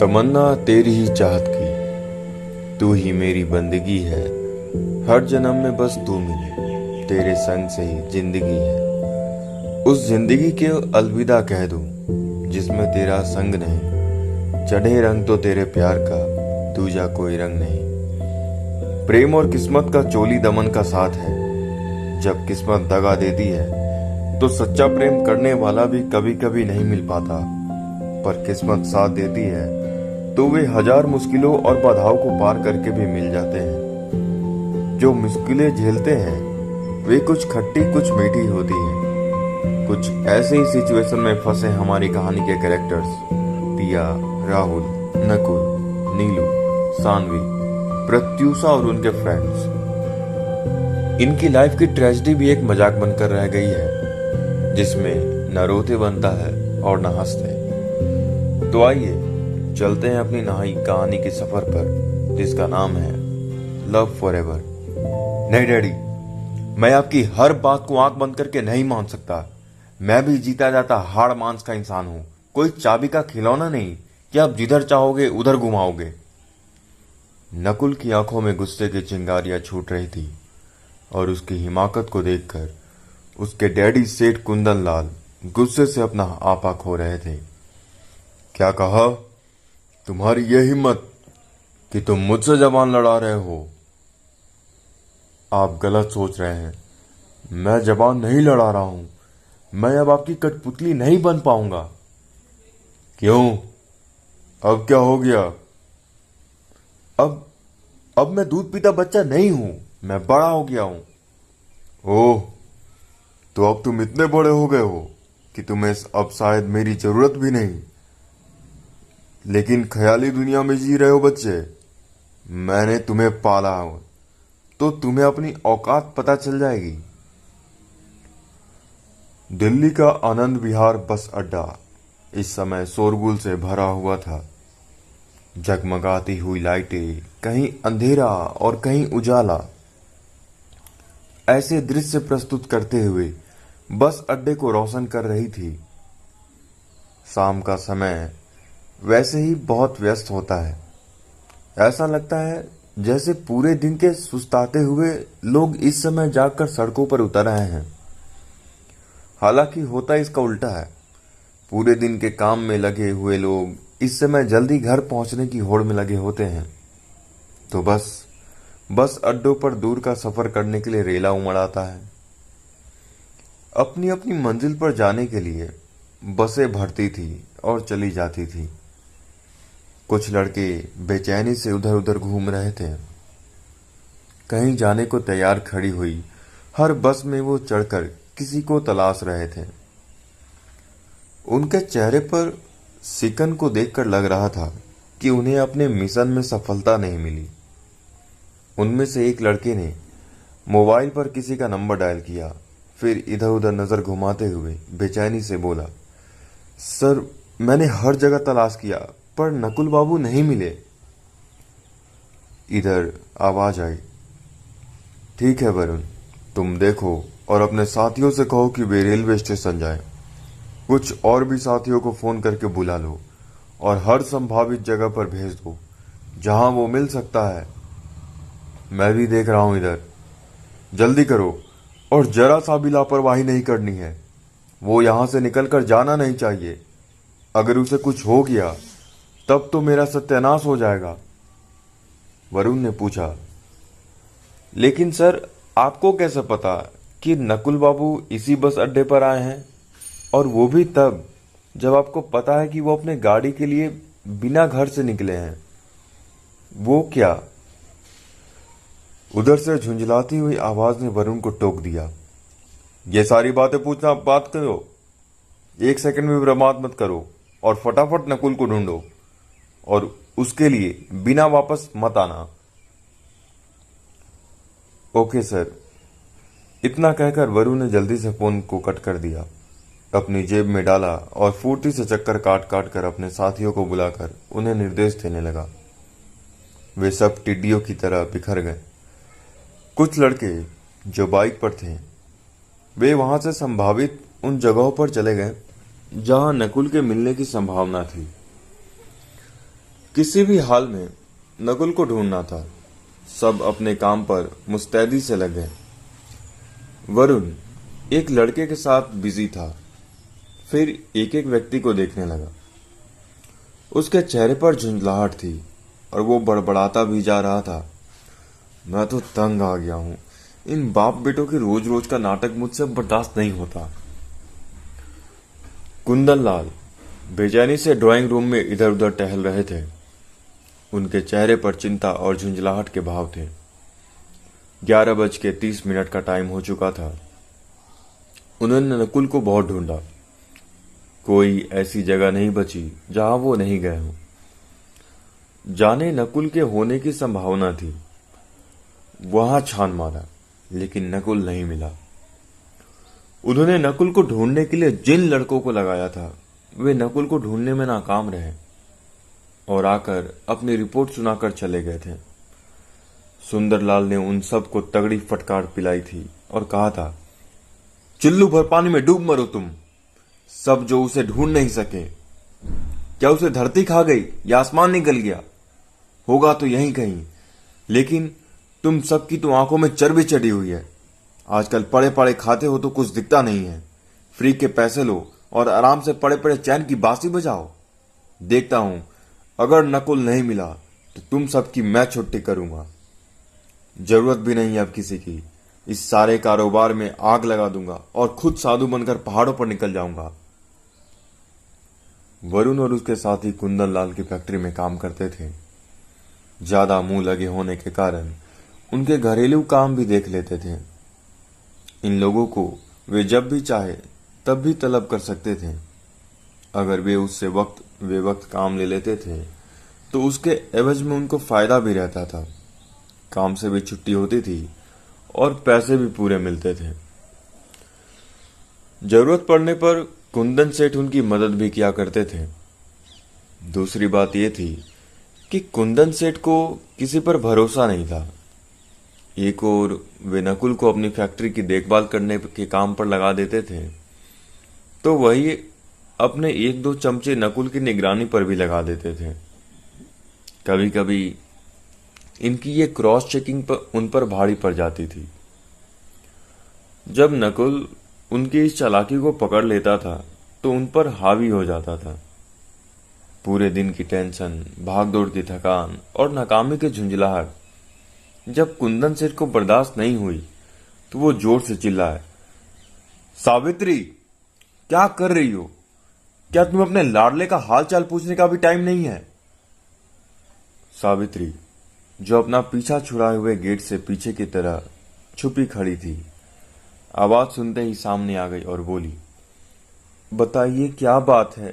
तमन्ना तेरी ही चाहत की, तू ही मेरी बंदगी है। हर जन्म में बस तू मिले, तेरे संग से ही जिंदगी है। उस जिंदगी के अलविदा कह दूं जिसमें तेरा संग नहीं। चढ़े रंग तो तेरे प्यार का, दूजा कोई रंग नहीं। प्रेम और किस्मत का चोली दमन का साथ है। जब किस्मत दगा देती है तो सच्चा प्रेम करने वाला भी कभी कभी नहीं मिल पाता, पर किस्मत साथ देती है तो वे हजार मुश्किलों और बाधाओं को पार करके भी मिल जाते हैं। जो मुश्किलें झेलते हैं वे कुछ खट्टी कुछ मीठी होती है। कुछ ऐसे ही सिचुएशन में फंसे हमारी कहानी के कैरेक्टर्स दिया, राहुल, नकुल, नीलू, सानवी, प्रत्यूषा और उनके फ्रेंड्स। इनकी लाइफ की ट्रेजेडी भी एक मजाक बनकर रह गई है, जिसमें न रोते बनता है और न हंसते। तो आइए चलते हैं अपनी नई कहानी के सफर पर, जिसका नाम है लव फॉरएवर। नहीं डैडी, मैं आपकी हर बात को आंख बंद करके नहीं मान सकता। मैं भी जीता जाता हाड़ मांस का इंसान हूं, कोई चाबी का खिलौना नहीं कि आप जिधर चाहोगे उधर घुमाओगे। नकुल की आंखों में गुस्से की चिंगारियां छूट रही थी और उसकी हिमाकत को देखकर उसके डैडी सेठ कुंदन लाल गुस्से से अपना आपा खो रहे थे। क्या कहा? तुम्हारी यह हिम्मत कि तुम मुझसे जबान लड़ा रहे हो? आप गलत सोच रहे हैं। मैं जबान नहीं लड़ा रहा हूं। मैं अब आपकी कठपुतली नहीं बन पाऊंगा। क्यों? अब क्या हो गया? अब मैं दूध पीता बच्चा नहीं हूं, मैं बड़ा हो गया हूं। ओह, तो अब तुम इतने बड़े हो गए हो कि तुम्हें अब शायद मेरी जरूरत भी नहीं। लेकिन ख्याली दुनिया में जी रहे हो बच्चे। मैंने तुम्हें पाला हो तो तुम्हें अपनी औकात पता चल जाएगी। दिल्ली का आनंद विहार बस अड्डा इस समय शोरगुल से भरा हुआ था। जगमगाती हुई लाइटें, कहीं अंधेरा और कहीं उजाला, ऐसे दृश्य प्रस्तुत करते हुए बस अड्डे को रोशन कर रही थी। शाम का समय वैसे ही बहुत व्यस्त होता है। ऐसा लगता है जैसे पूरे दिन के सुस्ताते हुए लोग इस समय जागकर सड़कों पर उतर आए हैं। हालांकि होता इसका उल्टा है। पूरे दिन के काम में लगे हुए लोग इस समय जल्दी घर पहुंचने की होड़ में लगे होते हैं। तो बस अड्डों पर दूर का सफर करने के लिए रेला उमड़ आता है। अपनी अपनी मंजिल पर जाने के लिए बसें भरती थी और चली जाती थी। कुछ लड़के बेचैनी से उधर उधर घूम रहे थे। कहीं जाने को तैयार खड़ी हुई हर बस में वो चढ़कर किसी को तलाश रहे थे। उनके चेहरे पर सिकन को देखकर लग रहा था कि उन्हें अपने मिशन में सफलता नहीं मिली। उनमें से एक लड़के ने मोबाइल पर किसी का नंबर डायल किया, फिर इधर उधर नजर घुमाते हुए बेचैनी से बोला, सर, मैंने हर जगह तलाश किया पर नकुल बाबू नहीं मिले। इधर आवाज आई, ठीक है वरुण, तुम देखो और अपने साथियों से कहो कि वे रेलवे स्टेशन जाएं। कुछ और भी साथियों को फोन करके बुला लो और हर संभावित जगह पर भेज दो जहां वो मिल सकता है। मैं भी देख रहा हूं इधर। जल्दी करो और जरा सा भी लापरवाही नहीं करनी है। वो यहां से निकलकर जाना नहीं चाहिए। अगर उसे कुछ हो गया तब तो मेरा सत्यानाश हो जाएगा। वरुण ने पूछा, लेकिन सर, आपको कैसे पता कि नकुल बाबू इसी बस अड्डे पर आए हैं, और वो भी तब जब आपको पता है कि वो अपने गाड़ी के लिए बिना घर से निकले हैं? वो क्या? उधर से झुंझलाती हुई आवाज ने वरुण को टोक दिया, ये सारी बातें पूछना बात करो। एक सेकंड में बर्बाद मत करो और फटाफट नकुल को ढूंढो, और उसके लिए बिना वापस मत आना। Okay sir. इतना कहकर वरुण ने जल्दी से फोन को कट कर दिया, अपनी जेब में डाला और फुर्ती से चक्कर काट काट कर अपने साथियों को बुलाकर उन्हें निर्देश देने लगा। वे सब टिड्डियों की तरह बिखर गए। कुछ लड़के जो बाइक पर थे वे वहां से संभावित उन जगहों पर चले गए जहां नकुल के मिलने की संभावना थी। किसी भी हाल में नकुल को ढूंढना था। सब अपने काम पर मुस्तैदी से लगे। वरुण एक लड़के के साथ बिजी था। फिर एक एक व्यक्ति को देखने लगा। उसके चेहरे पर झुंझलाहट थी और वो बड़बड़ाता भी जा रहा था। मैं तो तंग आ गया हूं। इन बाप बेटों के रोज रोज का नाटक मुझसे बर्दाश्त नहीं होता। कुंदन लाल बेचैनी से ड्राइंग रूम में इधर उधर टहल रहे थे। उनके चेहरे पर चिंता और झुंझलाहट के भाव थे। 11:30 का टाइम हो चुका था। उन्होंने नकुल को बहुत ढूंढा। कोई ऐसी जगह नहीं बची जहां वो नहीं गए हों। जाने नकुल के होने की संभावना थी। वहां छान मारा, लेकिन नकुल नहीं मिला। उन्होंने नकुल को ढूंढने के लिए जिन लड़कों को लगाया था, वे नकुल को ढूंढने में नाकाम रहे और आकर अपनी रिपोर्ट सुनाकर चले गए थे। सुंदरलाल ने उन सबको तगड़ी फटकार पिलाई थी और कहा था, चुल्लू भर पानी में डूब मरो तुम सब जो उसे ढूंढ नहीं सके। क्या उसे धरती खा गई या आसमान निकल गया? होगा तो यहीं कहीं। लेकिन तुम सबकी तो आंखों में चर्बी चढ़ी हुई है। आजकल पड़े पड़े खाते हो तो कुछ दिखता नहीं है। फ्री के पैसे लो और आराम से पड़े पड़े चैन की बांसुरी बजाओ। देखता हूं, अगर नकुल नहीं मिला तो तुम सबकी मैं छुट्टी करूंगा। जरूरत भी नहीं है अब किसी की। इस सारे कारोबार में आग लगा दूंगा और खुद साधु बनकर पहाड़ों पर निकल जाऊंगा। वरुण और उसके साथी कुंदन लाल की फैक्ट्री में काम करते थे। ज्यादा मुंह लगे होने के कारण उनके घरेलू काम भी देख लेते थे। इन लोगों को वे जब भी चाहे तब भी तलब कर सकते थे। अगर वे उससे वक्त काम ले लेते थे तो उसके एवज में उनको फायदा भी रहता था। काम से भी छुट्टी होती थी और पैसे भी पूरे मिलते थे। जरूरत पड़ने पर कुंदन सेठ उनकी मदद भी किया करते थे। दूसरी बात यह थी कि कुंदन सेठ को किसी पर भरोसा नहीं था। एक और वे नकुल को अपनी फैक्ट्री की देखभाल करने के काम पर लगा देते थे, तो वही अपने 1-2 चमचे नकुल की निगरानी पर भी लगा देते थे। कभी कभी इनकी ये क्रॉस चेकिंग पर उन पर भारी पड़ जाती थी। जब नकुल उनकी इस चालाकी को पकड़ लेता था तो उन पर हावी हो जाता था। पूरे दिन की टेंशन, भागदौड़ की थकान और नाकामी की झुंझलाहट जब कुंदन सेठ को बर्दाश्त नहीं हुई तो वो जोर से चिल्लाए, सावित्री, क्या कर रही हो? क्या तुम्हें अपने लाडले का हाल चाल पूछने का भी टाइम नहीं है? सावित्री, जो अपना पीछा छुड़ाए हुए गेट से पीछे की तरह छुपी खड़ी थी, आवाज सुनते ही सामने आ गई और बोली, बताइए क्या बात है?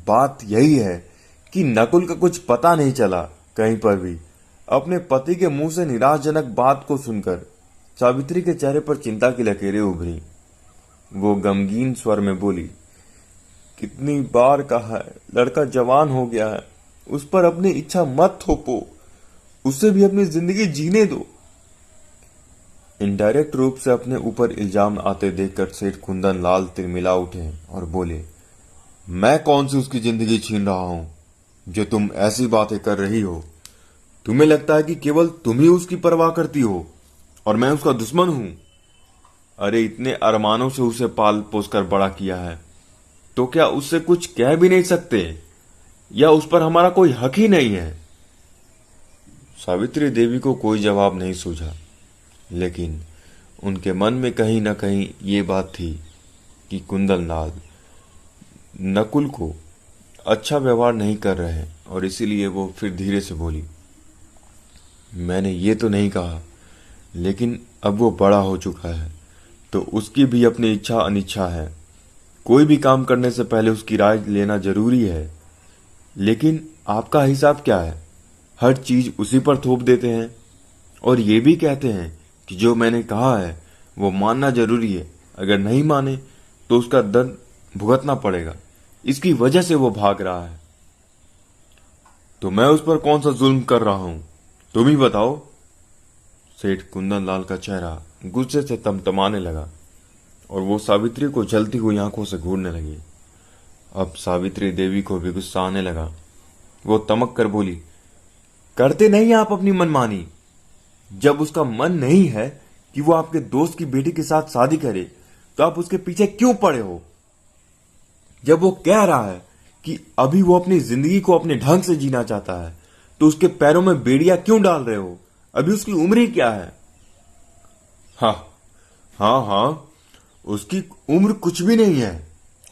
बात यही है कि नकुल का कुछ पता नहीं चला कहीं पर भी। अपने पति के मुंह से निराशजनक बात को सुनकर सावित्री के चेहरे पर चिंता की लकीरें उभरी। वो गमगीन स्वर में बोली, कितनी बार कहा है, लड़का जवान हो गया है, उस पर अपनी इच्छा मत थोपो, उसे भी अपनी जिंदगी जीने दो। इनडायरेक्ट रूप से अपने ऊपर इल्जाम आते देखकर सेठ कुंदन लाल तिलमिला उठे और बोले, मैं कौन सी उसकी जिंदगी छीन रहा हूं जो तुम ऐसी बातें कर रही हो? तुम्हें लगता है कि केवल तुम ही उसकी परवाह करती हो और मैं उसका दुश्मन हूं? अरे इतने अरमानों से उसे पाल पोस कर बड़ा किया है, तो क्या उससे कुछ कह भी नहीं सकते या उस पर हमारा कोई हक ही नहीं है? सावित्री देवी को कोई जवाब नहीं सूझा, लेकिन उनके मन में कहीं न कहीं ये बात थी कि कुंदन लाल नकुल को अच्छा व्यवहार नहीं कर रहे और इसीलिए वो फिर धीरे से बोली, मैंने ये तो नहीं कहा, लेकिन अब वो बड़ा हो चुका है तो उसकी भी अपनी इच्छा अनिच्छा है। कोई भी काम करने से पहले उसकी राय लेना जरूरी है। लेकिन आपका हिसाब क्या है? हर चीज उसी पर थोप देते हैं और ये भी कहते हैं कि जो मैंने कहा है वो मानना जरूरी है, अगर नहीं माने तो उसका दंड भुगतना पड़ेगा। इसकी वजह से वो भाग रहा है। तो मैं उस पर कौन सा जुल्म कर रहा हूं, तुम ही बताओ। सेठ कुंदन लाल का चेहरा गुस्से से तमतमाने लगा और वो सावित्री को जलती हुई आंखों से घूरने लगी। अब सावित्री देवी को भी गुस्सा आने लगा। वो तमक कर बोली, करते नहीं आप अपनी मनमानी। जब उसका मन नहीं है कि वो आपके दोस्त की बेटी के साथ शादी करे, तो आप उसके पीछे क्यों पड़े हो? जब वो कह रहा है कि अभी वो अपनी जिंदगी को अपने ढंग से जीना चाहता है, तो उसके पैरों में बेड़ियां क्यों डाल रहे हो? अभी उसकी उम्र ही क्या है? हाँ हाँ हाँ, उसकी उम्र कुछ भी नहीं है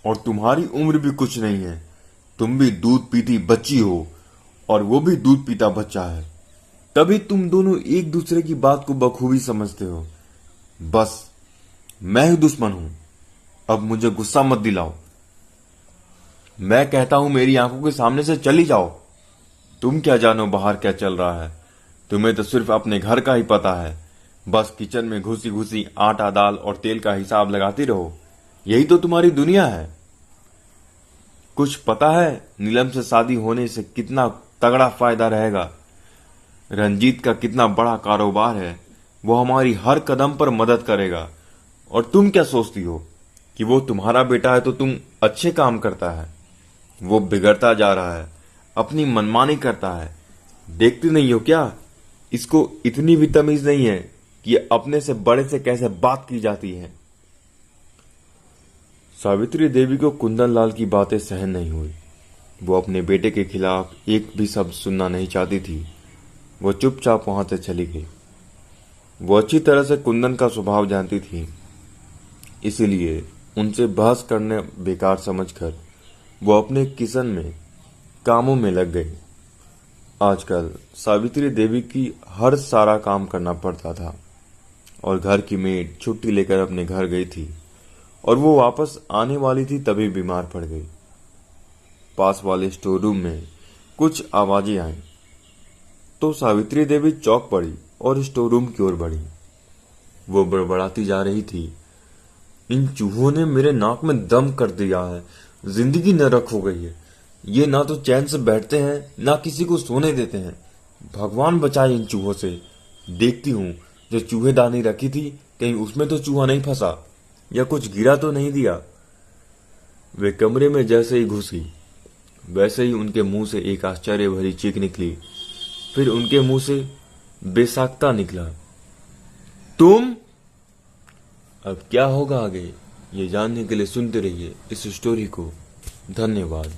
और तुम्हारी उम्र भी कुछ नहीं है। तुम भी दूध पीती बच्ची हो और वो भी दूध पीता बच्चा है। तभी तुम दोनों एक दूसरे की बात को बखूबी समझते हो। बस मैं ही दुश्मन हूं। अब मुझे गुस्सा मत दिलाओ। मैं कहता हूं मेरी आंखों के सामने से चली जाओ। तुम क्या जानो बाहर क्या चल रहा है? तुम्हें तो सिर्फ अपने घर का ही पता है। बस किचन में घुसी घुसी आटा दाल और तेल का हिसाब लगाती रहो। यही तो तुम्हारी दुनिया है। कुछ पता है नीलम से शादी होने से कितना तगड़ा फायदा रहेगा? रंजीत का कितना बड़ा कारोबार है। वो हमारी हर कदम पर मदद करेगा। और तुम क्या सोचती हो कि वो तुम्हारा बेटा है तो तुम अच्छे काम करता है? वो बिगड़ता जा रहा है, अपनी मनमानी करता है। देखती नहीं हो क्या? इसको इतनी भी तमीज नहीं है कि अपने से बड़े से कैसे बात की जाती है। सावित्री देवी को कुंदन लाल की बातें सहन नहीं हुई। वो अपने बेटे के खिलाफ एक भी शब्द सुनना नहीं चाहती थी। वो चुपचाप वहां से चली गई। वो अच्छी तरह से कुंदन का स्वभाव जानती थी, इसीलिए उनसे बहस करने बेकार समझकर वो अपने किचन में कामों में लग गई। आजकल सावित्री देवी की हर सारा काम करना पड़ता था और घर की मेड छुट्टी लेकर अपने घर गई थी और वो वापस आने वाली थी तभी बीमार पड़ गई। पास वाले स्टोर रूम में कुछ आवाजें आईं तो सावित्री देवी चौंक पड़ी और स्टोर रूम की ओर बढ़ी। वो बड़बड़ाती जा रही थी, इन चूहों ने मेरे नाक में दम कर दिया है। जिंदगी नरक हो गई है। ये ना तो चैन से बैठते हैं ना किसी को सोने देते हैं। भगवान बचाए इन चूहों से। देखती हूँ जो चूहेदानी रखी थी कहीं उसमें तो चूहा नहीं फंसा या कुछ गिरा तो नहीं दिया। वे कमरे में जैसे ही घुसी वैसे ही उनके मुंह से एक आश्चर्य भरी चीख निकली। फिर उनके मुंह से बेसाख्ता निकला, तुम? अब क्या होगा आगे ये जानने के लिए सुनते रहिए इस स्टोरी को। धन्यवाद।